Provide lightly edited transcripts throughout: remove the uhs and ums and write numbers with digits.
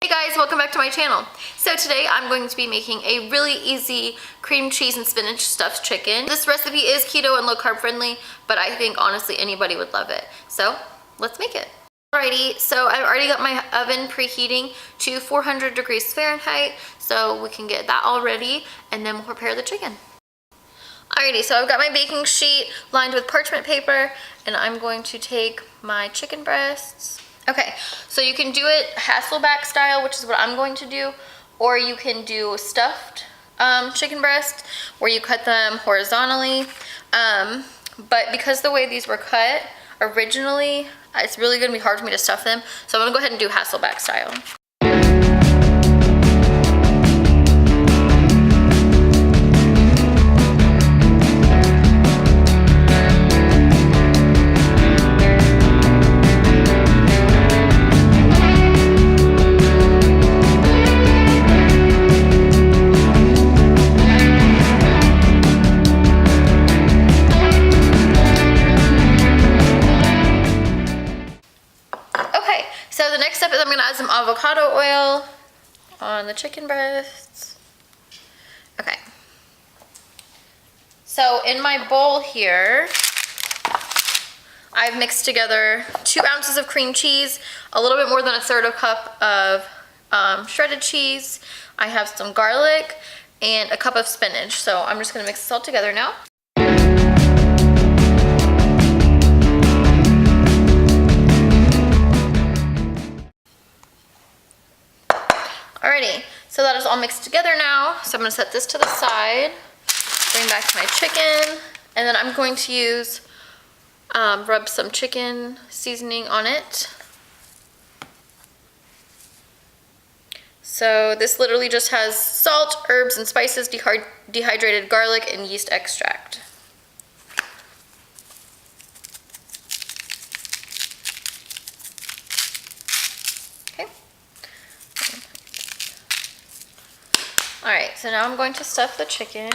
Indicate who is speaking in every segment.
Speaker 1: Hey guys, welcome back to my channel. So today I'm going to be making a really easy cream cheese and spinach stuffed chicken. This recipe is keto and low carb friendly, but I think honestly anybody would love it. So let's make it. Alrighty, so I've already got my oven preheating to 400 degrees Fahrenheit, so we can get that all ready and then we'll prepare the chicken. Alrighty, so I've got my baking sheet lined with parchment paper and I'm going to take my chicken breasts. Okay, so you can do it Hasselback style, which is what I'm going to do, or you can do stuffed chicken breast where you cut them horizontally. But because the way these were cut originally, it's really going to be hard for me to stuff them, so I'm going to go ahead and do Hasselback style. So the next step is I'm going to add some avocado oil on the chicken breasts. Okay. So in my bowl here, I've mixed together 2 ounces of cream cheese, a little bit more than 1/3 cup of shredded cheese. I have some garlic and a cup of spinach. So I'm just going to mix this all together now. Alrighty, so that is all mixed together now. So I'm going to set this to the side, bring back my chicken, and then I'm going to use, rub some chicken seasoning on it. So this literally just has salt, herbs, and spices, dehydrated garlic, and yeast extract. Alright, so now I'm going to stuff the chicken.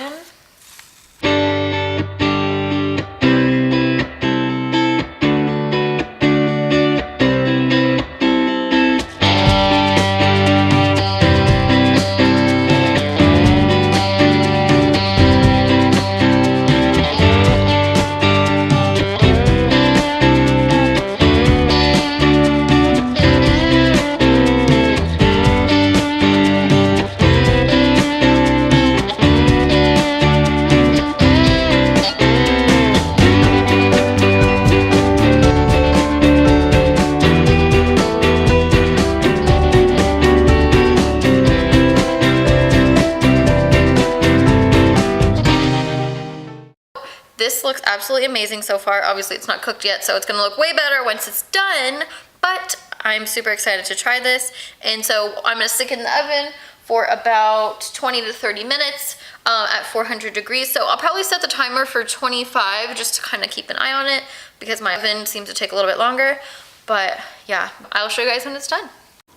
Speaker 1: This looks absolutely amazing so far. Obviously it's not cooked yet, so it's gonna look way better once it's done, but I'm super excited to try this. And so I'm gonna stick it in the oven for about 20 to 30 minutes at 400 degrees. So I'll probably set the timer for 25 just to kind of keep an eye on it because my oven seems to take a little bit longer. But yeah, I'll show you guys when it's done.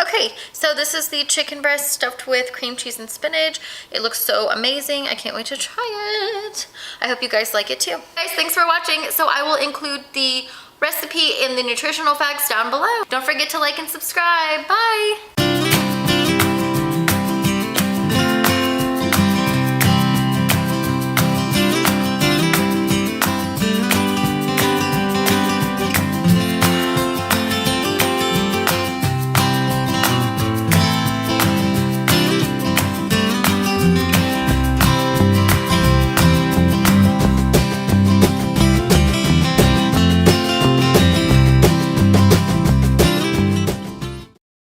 Speaker 1: Okay, so this is the chicken breast stuffed with cream cheese and spinach. It looks so amazing. I can't wait to try it. I hope you guys like it too. Guys, thanks for watching. So I will include the recipe and the nutritional facts down below. Don't forget to like and subscribe. Bye!